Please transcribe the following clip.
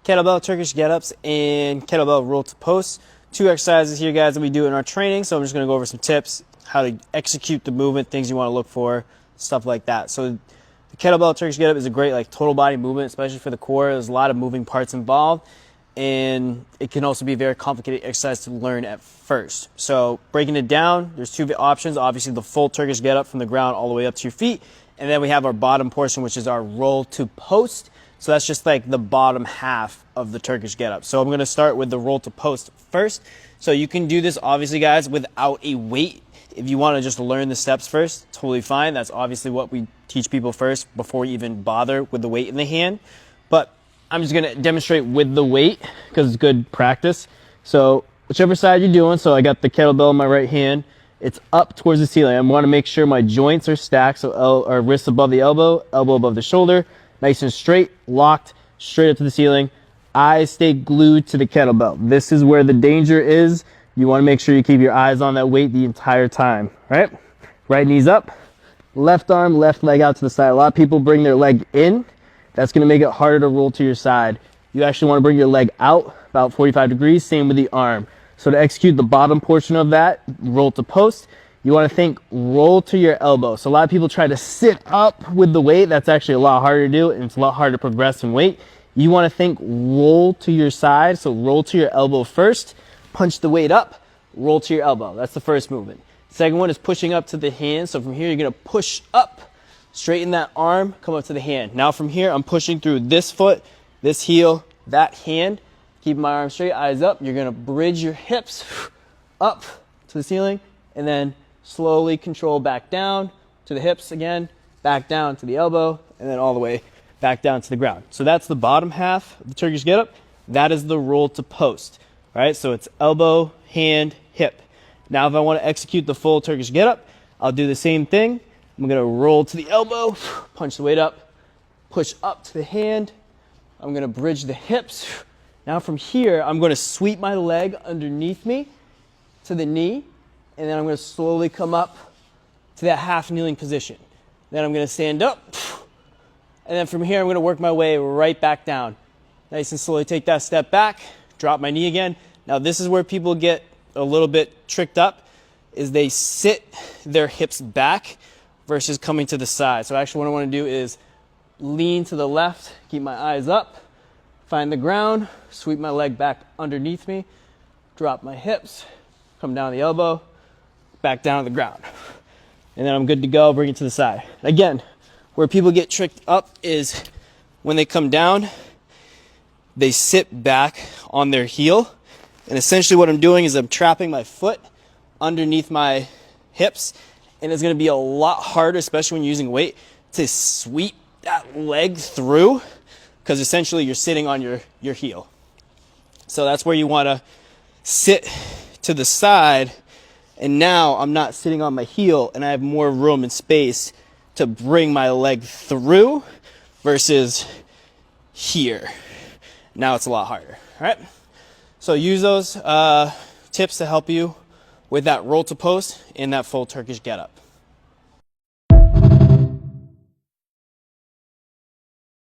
kettlebell Turkish get-ups and kettlebell roll to post. 2 exercises here, guys, that we do in our training. So I'm just going to go over some tips, how to execute the movement, things you want to look for, stuff like that. So the kettlebell Turkish get-up is a great total body movement, especially for the core. There's a lot of moving parts involved, and it can also be a very complicated exercise to learn at first. So breaking it down, there's 2 options. Obviously the full Turkish get-up from the ground all the way up to your feet, and then we have our bottom portion, which is our roll to post. So that's just like the bottom half of the Turkish get-up. So I'm going to start with the roll to post first. So you can do this, obviously, guys, without a weight. If you want to just learn the steps first, totally fine. That's obviously what we teach people first before we even bother with the weight in the hand. But I'm just going to demonstrate with the weight because it's good practice. So whichever side you're doing, so I got the kettlebell in my right hand. It's up towards the ceiling. I want to make sure my joints are stacked, so our wrists above the elbow above the shoulder. Nice and straight, locked, straight up to the ceiling. Eyes stay glued to the kettlebell. This is where the danger is. You want to make sure you keep your eyes on that weight the entire time, right? Right knee's up, left arm, left leg out to the side. A lot of people bring their leg in. That's going to make it harder to roll to your side. You actually want to bring your leg out about 45 degrees, same with the arm. So to execute the bottom portion of that, roll to post, you want to think roll to your elbow. So a lot of people try to sit up with the weight. That's actually a lot harder to do, and it's a lot harder to progress in weight. You want to think roll to your side. So roll to your elbow first, punch the weight up, roll to your elbow. That's the first movement. Second one is pushing up to the hand. So from here, you're going to push up, straighten that arm, come up to the hand. Now from here, I'm pushing through this foot, this heel, that hand. Keep my arm straight, eyes up. You're going to bridge your hips up to the ceiling, and then slowly control back down to the hips again, back down to the elbow, and then all the way back down to the ground. So that's the bottom half of the Turkish get-up. That is the roll to post. All right, so it's elbow, hand, hip. Now if I want to execute the full Turkish get-up, I'll do the same thing. I'm going to roll to the elbow, punch the weight up, push up to the hand. I'm going to bridge the hips. Now from here, I'm going to sweep my leg underneath me to the knee, and then I'm going to slowly come up to that half kneeling position. Then I'm going to stand up, and then from here, I'm going to work my way right back down. Nice and slowly take that step back, drop my knee again. Now this is where people get a little bit tricked up, is they sit their hips back versus coming to the side. So actually what I want to do is lean to the left, keep my eyes up, find the ground, sweep my leg back underneath me, drop my hips, come down the elbow, back down to the ground. And then I'm good to go, bring it to the side. Again, where people get tricked up is when they come down, they sit back on their heel. And essentially what I'm doing is I'm trapping my foot underneath my hips. And it's going to be a lot harder, especially when you're using weight, to sweep that leg through, because essentially you're sitting on your heel. So that's where you want to sit to the side. And now I'm not sitting on my heel, and I have more room and space to bring my leg through versus here. Now it's a lot harder, all right? So use those tips to help you with that roll to post and that full Turkish get-up.